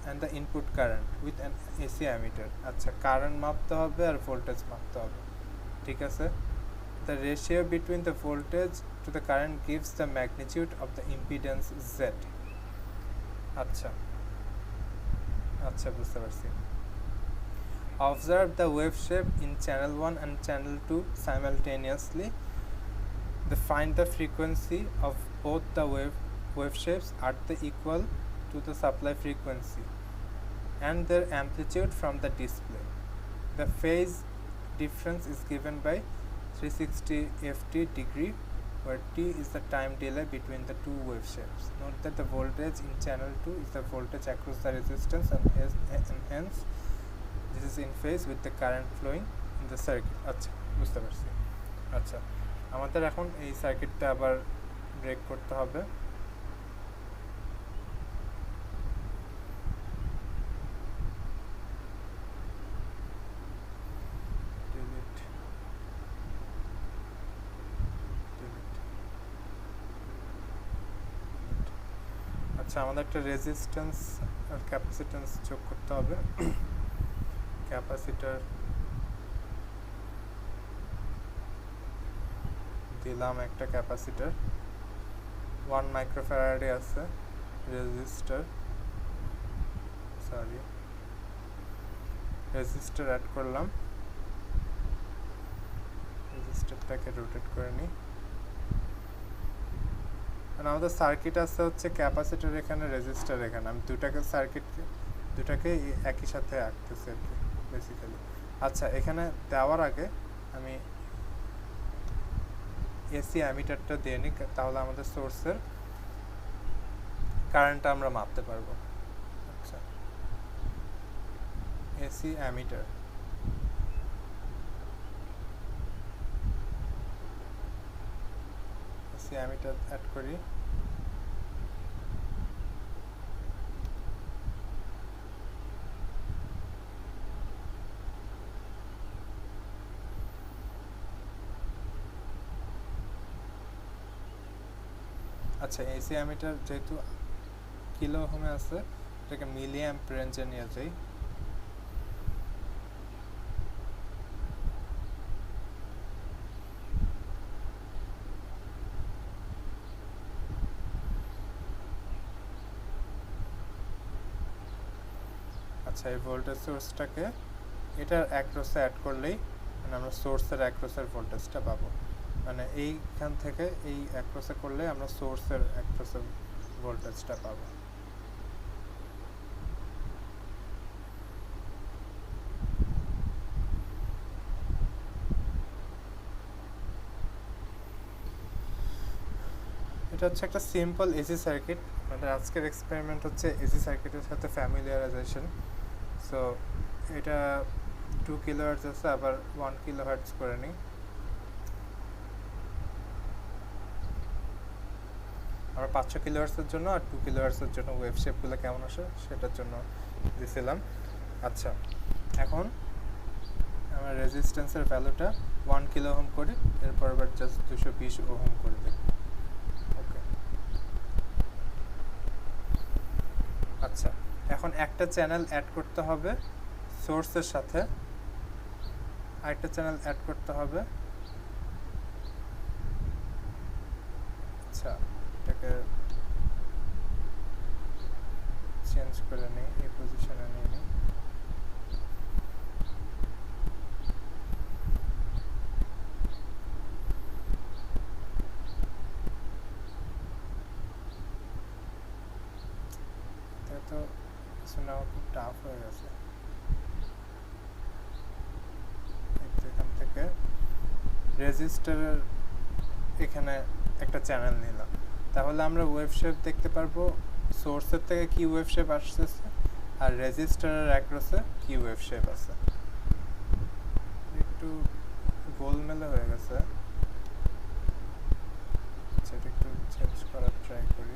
and the input current with an AC ammeter. আচ্ছা, কারেন্ট মাপতে হবে আর ভোল্টেজ মাপতে হবে, ঠিক আছে। The ratio between the voltage to the current gives the magnitude of the impedance Z. আচ্ছা আচ্ছা, বুঝতে পারছি। Observe the wave shape in channel 1 and channel 2 simultaneously. Find the frequency of both the wave shapes at the equal to the supply frequency and their amplitude from the display. The phase difference is given by 360 ft degree, where t is the time delay between the two wave shapes. Note that the voltage in channel 2 is the voltage across the resistance, and hence this is in phase with the current flowing in the circuit. আচ্ছা, বুঝতে পারছি। আচ্ছা, আমাদের এখন এই সার্কিটটা আবার break করতে হবে। আচ্ছা, আমাদের একটা রেজিস্ট্যান্স আর ক্যাপাসিট্যান্স যোগ করতে হবে। ক্যাপাসিটর দিলাম, একটা ক্যাপাসিটর 1 মাইক্রোফ্যারাডে আছে, রেজিস্টার অ্যাড করলাম। রেজিস্টারটাকে রোটেট করে নিই। আমাদের সার্কিট আছে হচ্ছে ক্যাপাসিটর এখানে, রেজিস্টার এখানে। আমি দুটাকে একই সাথে আঁকতেছি আর কি বেসিক্যালি। আচ্ছা, এখানে দেওয়ার আগে আমি এসি অ্যামিটারটা দিয়ে নিই, তাহলে আমাদের সোর্সের কারেন্টটা আমরা মাপতে পারবো। আচ্ছা, এসি অ্যামিটার, অ্যামিটার অ্যাড করি। আচ্ছা, এসি অ্যামিটার যেহেতু কিলো ওহমে আছে, এটাকে মিলি অ্যাম্প রেঞ্জে নিয়ে যাই। আচ্ছা, এই ভোল্টেজ সোর্সটাকে এটার অ্যাক্রসে অ্যাড করলেই মানে আমরা সোর্সের অ্যাক্রসের ভোল্টেজটা পাবো। মানে এইখান থেকে এই অ্যাক্রসে করলে আমরা সোর্সের অ্যাক্রসের ভোল্টেজটা পাবো। এটা হচ্ছে একটা সিম্পল এসি সার্কিট। আমাদের আজকের এক্সপেরিমেন্ট হচ্ছে এসি সার্কিটের সাথে ফ্যামিলিয়ারাইজেশন। সো এটা 2 কিলোহার্টজ আছে, আবার 1 কিলোহার্টজ করে নিই। আবার 500 কিলোহার্টজের জন্য আর 2 কিলোহার্টজের জন্য ওয়েভ শেপগুলো কেমন আসে সেটার জন্য দিয়েছিলাম। আচ্ছা, এখন আমার রেজিস্ট্যান্সের ভ্যালুটা 1 কিলো ওহম করি, এরপর আবার জাস্ট 220 ওহম করে দিই। ওকে, আচ্ছা, এখন একটা চ্যানেল অ্যাড করতে হবে সোর্সের সাথে, আরেকটা চ্যানেল অ্যাড করতে হবে। আচ্ছা, এটাকে চেঞ্জ করে নিই, এই পজিশনে নিয়ে নিই। তো শোনা খুব টাফ হয়ে গেছে। এখান থেকে রেজিস্টারের এখানে একটা চ্যানেল নিলাম, তাহলে আমরা ওয়েভ শেপ দেখতে পারবো সোর্সের থেকে কি ওয়েভ শেপ আসতেছে আর রেজিস্টারের অ্যাক্রসে কি ওয়েভ শেপ আছে। একটু গোলমেলে হয়ে গেছে, সেটা একটু চেঞ্জ করার ট্রাই করি।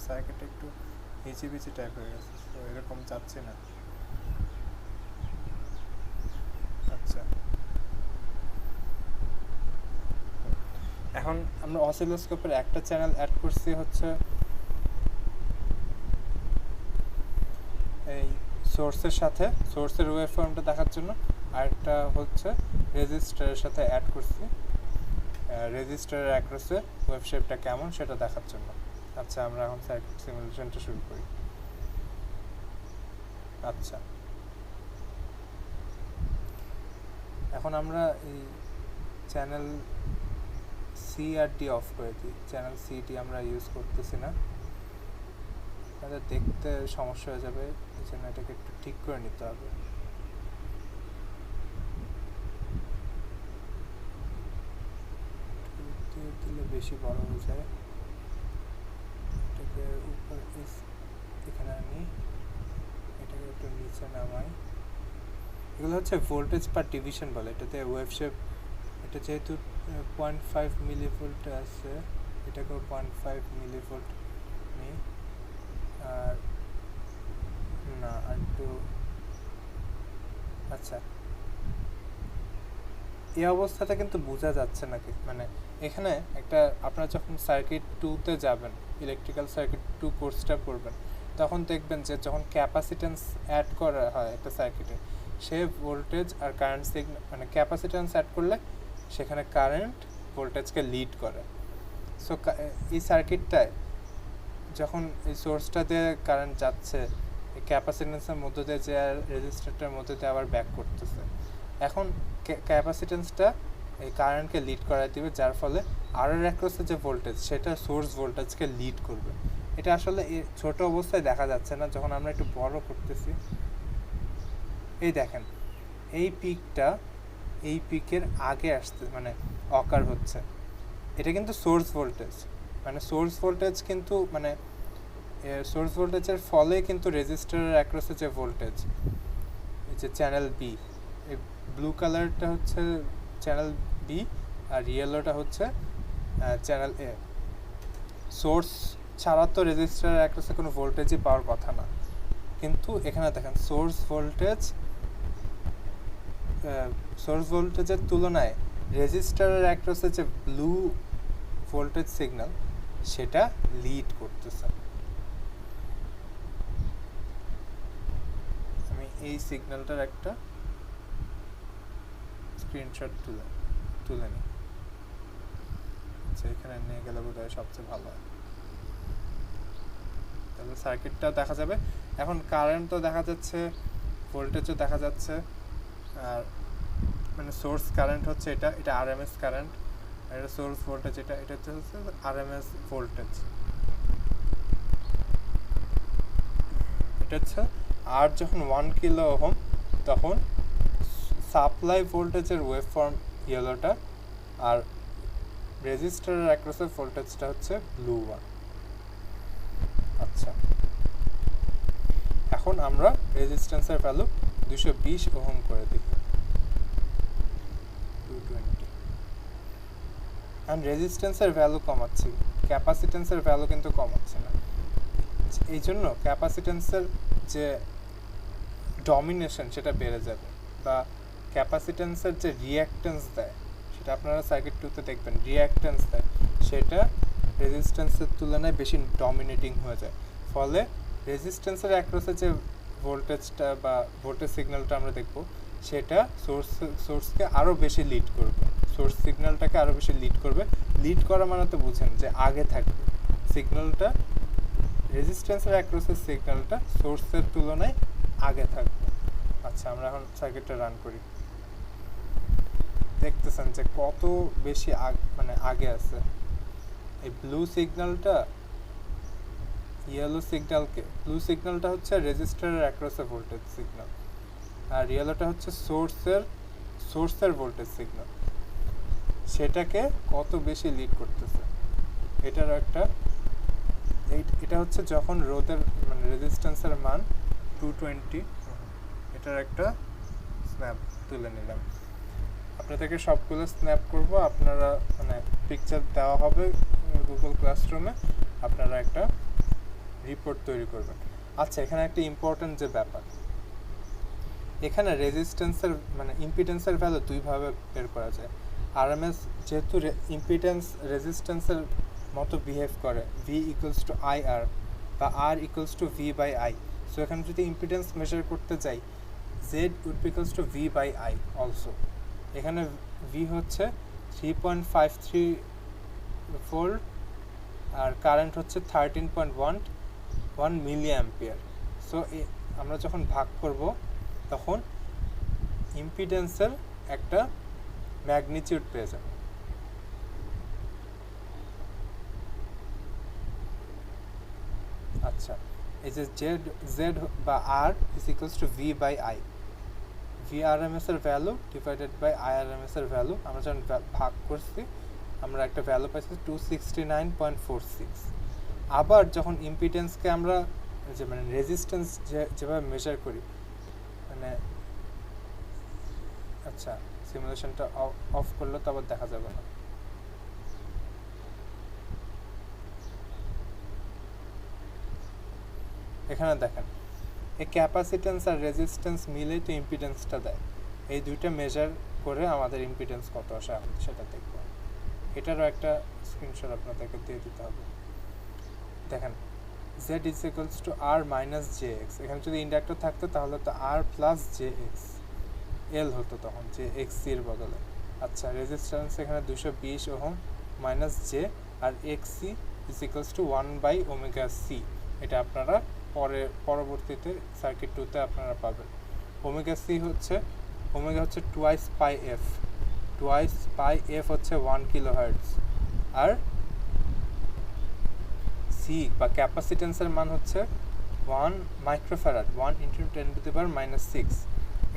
সার্কিটটা একটু হিচিবিচি টাইপ হয়ে গেছে, তো এরকম চাচ্ছি না। আচ্ছা, এখন আমরা অসিলোস্কোপের একটা চ্যানেল অ্যাড করছি হচ্ছে এই সোর্সের সাথে, সোর্সের ওয়েভ ফর্মটা দেখার জন্য, আরেকটা হচ্ছে রেজিস্টারের সাথে অ্যাড করছি রেজিস্টারের অ্যাক্রসে ওয়েভ শেপটা কেমন সেটা দেখার জন্য। আচ্ছা, আমরা এখন সার্কিট সিমুলেশনটা শুরু করি। আচ্ছা, এখন আমরা এই চ্যানেল সি আর ডি অফ করে দিই। চ্যানেল সিটি আমরা ইউজ করতেছি না, তাহলে দেখতে সমস্যা হয়ে যাবে, এই জন্য এটাকে একটু ঠিক করে নিতে হবে। দিলে বেশি বড় হয়ে যায়, এটাকে উপর এখানে আনি, এটাকে একটু নিচে নামাই। এগুলো হচ্ছে ভোল্টেজ পার ডিভিশন বলে, এটাতে ওয়েভ শেপ, এটা যেহেতু 0.5 মিলিভোল্ট আছে, এটাকেও 0.5 মিলিভোল্ট নিই। আর না, আর একটু, আচ্ছা, এই অবস্থাটা কিন্তু বোঝা যাচ্ছে নাকি, মানে এখানে একটা, আপনারা যখন সার্কিট 2-তে যাবেন, ইলেকট্রিক্যাল সার্কিট 2 কোর্সটা করবেন, তখন দেখবেন যে যখন ক্যাপাসিট্যান্স অ্যাড করা হয় একটা সার্কিটে, সে ভোল্টেজ আর কারেন্ট সিগন্যাল, মানে ক্যাপাসিট্যান্স অ্যাড করলে সেখানে কারেন্ট ভোল্টেজকে লিড করে। সো এই সার্কিটটায় যখন এই সোর্সটা দিয়ে কারেন্ট যাচ্ছে, এই ক্যাপাসিট্যান্সের মধ্য দিয়ে যে রেজিস্টারটার মধ্যে দিয়ে আবার ব্যাক করতেছে, এখন ক্যাপাসিট্যান্সটা এই কারেন্টকে লিড করায় দিবে, যার ফলে আর এর অ্যাক্রসে যে ভোল্টেজ সেটা সোর্স ভোল্টেজকে লিড করবে। এটা আসলে ছোট অবস্থায় দেখা যাচ্ছে না, যখন আমরা একটু বড় করতেছি, এই দেখেন এই পিকটা এই পিকের আগে আসছে, মানে অকার হচ্ছে, এটা কিন্তু সোর্স ভোল্টেজ, মানে সোর্স ভোল্টেজ কিন্তু, মানে সোর্স ভোল্টেজের ফলে কিন্তু রেজিস্টারের অ্যাক্রসে যে ভোল্টেজ, এই যে চ্যানেল বি, এই ব্লু কালারটা হচ্ছে চ্যানেল বি আর ইয়েলোটা হচ্ছে চ্যানেল এ। সোর্স ছাড়া তো রেজিস্টারের অ্যাক্রসে কোনো ভোল্টেজই পাওয়ার কথা না, কিন্তু এখানে দেখেন সোর্স ভোল্টেজের তুলনায় রেজিস্টারের অ্যাক্রসে যে ব্লু ভোল্টেজ সিগন্যাল সেটা লিড করতেছে। আমি এই সিগন্যালটার একটা স্ক্রিনশট তুলে নিই। আচ্ছা, এখানে নিয়ে গেলে বোধহয় সবচেয়ে ভালো হয়, তাহলে সার্কিটটাও দেখা যাবে। এখন কারেন্টও দেখা যাচ্ছে, ভোল্টেজও দেখা যাচ্ছে, আর মানে সোর্স কারেন্ট হচ্ছে এটা আরএমএস কারেন্ট, আর এটা সোর্স ভোল্টেজ, এটা হচ্ছে আরএমএস ভোল্টেজ। এটা হচ্ছে আর যখন 1 কিলো ওহম তখন সাপ্লাই ভোল্টেজের ওয়েভ ফর্ম ইয়েলোটা, আর রেজিস্টারের অ্যাক্রসের ভোল্টেজটা হচ্ছে ব্লু ওয়ান। আচ্ছা, এখন আমরা রেজিস্ট্যান্সের ভ্যালু 220 ওহম করে দিই, 220। অ্যান্ড রেজিস্ট্যান্সের ভ্যালু কমাচ্ছি, ক্যাপাসিট্যান্সের ভ্যালু কিন্তু কমাচ্ছি না। এই জন্য ক্যাপাসিট্যান্সের যে ডমিনেশন সেটা বেড়ে যাবে, বা ক্যাপাসিট্যান্সের যে রিঅ্যাক্ট্যান্স দেয় সেটা আপনারা সার্কিট 2তে দেখবেন, রিঅ্যাক্ট্যান্স দেয় সেটা রেজিস্ট্যান্সের তুলনায় বেশি ডমিনেটিং হয়ে যায়। ফলে রেজিস্ট্যান্সের অ্যাক্রসে যে ভোল্টেজটা বা ভোল্টেজ সিগন্যালটা আমরা দেখব সেটা সোর্সকে আরও বেশি লিড করবে, সোর্স সিগন্যালটাকে আরও বেশি লিড করবে। লিড করা মানে তো বুঝেন যে আগে থাকবে সিগন্যালটা, রেজিস্ট্যান্সের অ্যাক্রসের সিগন্যালটা সোর্সের তুলনায় আগে থাকবে। আচ্ছা, আমরা এখন সার্কিটটা রান করি, দেখতেছেন যে কত বেশি মানে আগে আছে। এই ব্লু সিগন্যালটা ইয়েলো সিগন্যালকে, ব্লু সিগন্যালটা হচ্ছে রেজিস্টারের অ্যাক্রসে ভোল্টেজ সিগন্যাল, আর ইয়েলোটা হচ্ছে সোর্সের ভোল্টেজ সিগন্যাল, সেটাকে কত বেশি লিড করতেছে। এটার একটা এটা হচ্ছে যখন রোধের মানে রেজিস্ট্যান্সের মান 220, এটার একটা স্ন্যাপ তুলে নিলাম। আপনাদেরকে সবগুলো স্ন্যাপ করব, আপনারা মানে পিকচার দেওয়া হবে গুগল ক্লাসরুমে, আপনারা একটা রিপোর্ট তৈরি করবেন। আচ্ছা, এখানে একটা ইম্পর্টেন্ট যে ব্যাপার, এখানে রেজিস্ট্যান্সের মানে ইম্পিডেন্সের ভ্যালু দুইভাবে বের করা যায়। আরএমএস যেহেতু ইম্পিডেন্স রেজিস্ট্যান্সের মতো বিহেভ করে, V equals to I R বা R equals to V by I, so এখানে যদি ইম্পিডেন্স মেজার করতে যাই Z would be equals to V by I also. এখানে ভি হচ্ছে 3.53 ভোল্ট আর কারেন্ট হচ্ছে 13.1 মিলি অ্যাম্পিয়ার। সো আমরা যখন ভাগ করব তখন ইম্পিডেন্সের একটা ম্যাগনিটিউড পেয়ে যাব। আচ্ছা, এই যে জেড বা R is equals to V by I, VRMS এর ভ্যালু ডিভাইডেড বাই IRMS এর ভ্যালু, আমরা যখন ভাগ করছি আমরা একটা ভ্যালু পাইছি 269.46। আবার যখন ইম্পিডেন্সকে আমরা যে মানে রেজিস্ট্যান্স যেভাবে মেজার করি মানে, আচ্ছা সিমুলেশনটা অফ করলে তো আবার দেখা যাবে না। এখানে দেখেন এই ক্যাপাসিট্যান্স আর রেজিস্ট্যান্স মিলে তো ইম্পিডেন্সটা দেয়, এই দুইটা মেজার করে আমাদের ইম্পিডেন্স কত আসে সেটা দেখব। এটারও একটা স্ক্রিনশট আপনাদেরকে দিয়ে দিতে হবে। দেখেন z is equals to R minus J X, এখানে যদি ইন্ডাক্টর থাকতো তাহলে তো R plus J X, L হতো তখন যে এক্স সির বদলে। আচ্ছা, রেজিস্ট্যান্স এখানে 220 ওহম মাইনাস জে আর X C is equals to 1/ওমেগা সি। এটা আপনারা পরবর্তীতে সার্কিট 2তে আপনারা পাবেন। ওমেগা সি হচ্ছে ওমেগা হচ্ছে টুয়াইস পাই এফ হচ্ছে 1 কিলোহার্টজ, আর সি বা ক্যাপাসিট্যান্সের মান হচ্ছে 1 মাইক্রোফ্যারাড, 1 × 10⁻⁻6।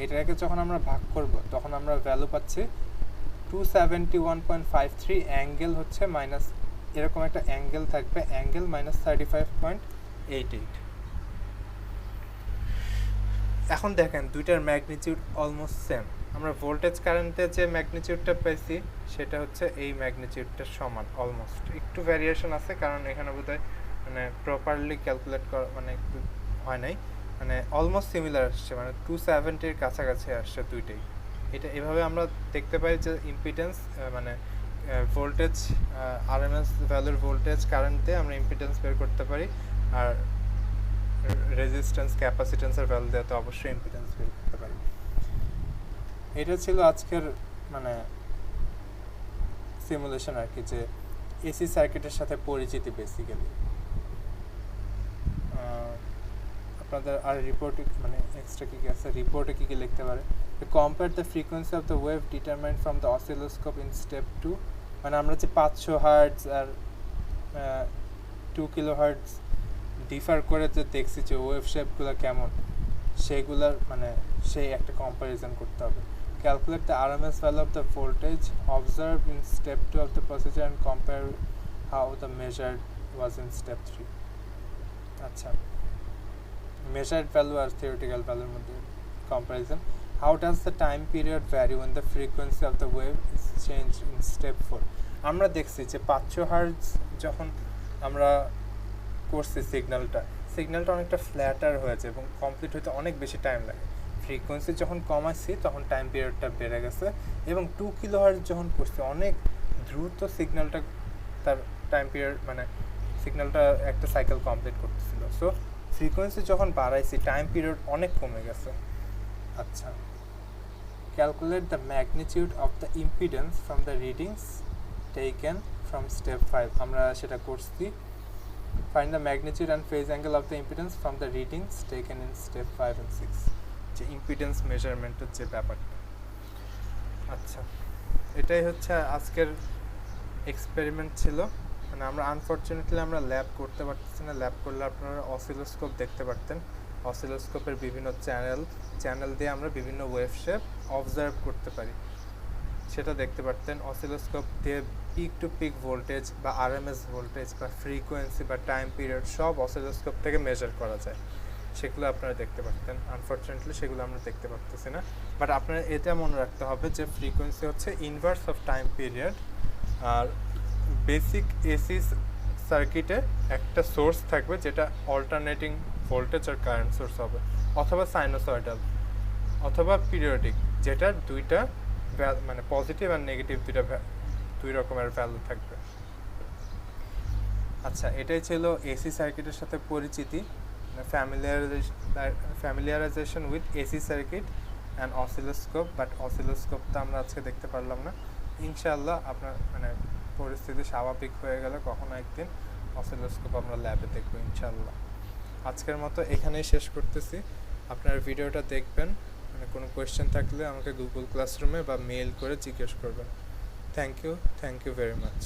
এটাকে যখন আমরা ভাগ করব তখন আমরা ভ্যালু পাচ্ছি 271.53, অ্যাঙ্গেল হচ্ছে মাইনাস, এরকম একটা অ্যাঙ্গেল থাকবে, অ্যাঙ্গেল -35.88। এখন দেখেন দুইটার ম্যাগনিটিউড অলমোস্ট সেম। আমরা ভোল্টেজ কারেন্টের যে ম্যাগনিটিউডটা পেয়েছি সেটা হচ্ছে এই ম্যাগনিটিউডটার সমান অলমোস্ট, একটু ভ্যারিয়েশন আছে কারণ এখানে বোধহয় মানে প্রপারলি ক্যালকুলেট করা মানে একটু হয় নাই, মানে অলমোস্ট সিমিলার আসছে, মানে 270-র কাছাকাছি আসছে দুইটাই। এটা এভাবে আমরা দেখতে পাই যে ইম্পিডেন্স মানে ভোল্টেজ আরএমএস ভ্যালুর ভোল্টেজ কারেন্ট দিয়ে আমরা ইম্পিডেন্স বের করতে পারি, আর রেজিস্ট্যান্স ক্যাপাসিট্যান্সের ভ্যালু দিয়ে তো অবশ্যই ইম্পিডেন্স বের করতে পারি। এটা ছিল আজকের মানে সিমুলেশন আর কি, যে এসি সার্কিটের সাথে পরিচিতি বেসিক্যালি। আপনাদের আর রিপোর্টে মানে এক্সট্রা কী কী আছে, রিপোর্টে কী কী লিখতে পারে compare the frequency of the wave determined from the oscilloscope in step 2 মানে আমরা যে 500 হার্টজ আর 2 কিলোহার্টজ ডিফার করে যে দেখছি যে ওয়েভ শেপগুলো কেমন সেগুলোর মানে সেই একটা কম্প্যারিজন করতে হবে calculate the RMS value of the voltage observed in step 2 of the procedure and compare how the measured was in step 3 আচ্ছা measured value আর theoretical value এর মধ্যে comparison how does the time period vary when the frequency of the wave is changed in step 4 আমরা দেখছি যে 500 hertz যখন আমরা করছি সিগন্যালটা অনেকটা ফ্ল্যাটার হয়েছে এবং কমপ্লিট হতে অনেক বেশি টাইম লাগে ফ্রিকোয়েন্সি যখন কমাচ্ছি তখন টাইম পিরিয়ডটা বেড়ে গেছে এবং 2 কিলোহার্টজ যখন করছি অনেক দ্রুত সিগন্যালটা তার টাইম পিরিয়ড মানে সিগন্যালটা একটা সাইকেল কমপ্লিট করতেছিল সো ফ্রিকোয়েন্সি যখন বাড়াইছি টাইম পিরিয়ড অনেক কমে গেছে আচ্ছা calculate the magnitude of the impedance from the readings taken from step 5 আমরা সেটা করছি find the magnitude and phase angle of the impedance from the readings taken in step 5 and 6 যে impedance মেজারমেন্টের যে ব্যাপারটা আচ্ছা এটাই হচ্ছে আজকের এক্সপেরিমেন্ট ছিল মানে আমরা আনফরচুনেটলি আমরা ল্যাব করতে পারতেছি না ল্যাব করলে আপনারা অসিলোস্কোপ দেখতে পারতেন অসিলোস্কোপের বিভিন্ন চ্যানেল দিয়ে আমরা বিভিন্ন ওয়েভ শেপ অবজার্ভ করতে পারি সেটা দেখতে পারতেন অসিলোস্কোপ দিয়ে পিক টু পিক ভোল্টেজ বা আরএমএস ভোল্টেজ বা ফ্রিকোয়েন্সি বা টাইম পিরিয়ড সব অসিলোস্কোপ থেকে মেজার করা যায় সেগুলো আপনারা দেখতে পারতেন আনফরচুনেটলি সেগুলো আমরা দেখতে পারতেছি না বাট আপনারা এটা মনে রাখতে হবে যে ফ্রিকোয়েন্সি হচ্ছে ইনভার্স অফ টাইম পিরিয়ড আর বেসিক এসি সার্কিটে একটা সোর্স থাকবে যেটা অল্টারনেটিং ভোল্টেজ আর কারেন্ট সোর্স হবে অথবা সাইনোসয়েডাল অথবা পিরিয়ডিক যেটার দুইটা মানে পজিটিভ আর নেগেটিভ দুই রকমের ভ্যালু থাকবে আচ্ছা এটাই ছিল এসি সার্কিটের সাথে পরিচিতি familiarization with AC circuit and oscilloscope but অসিলোস্কোপটা আমরা আজকে দেখতে পারলাম না ইনশাআল্লাহ আপনার মানে পরিস্থিতি স্বাভাবিক হয়ে গেলে কখনো একদিন অসিলোস্কোপ আমরা ল্যাবে দেখবো ইনশাআল্লাহ আজকের মতো এখানেই শেষ করতেছি আপনার ভিডিওটা দেখবেন মানে কোনো কোয়েশ্চেন থাকলে আমাকে গুগল ক্লাসরুমে বা মেইল করে জিজ্ঞেস করবেন থ্যাংক ইউ ভেরি মাচ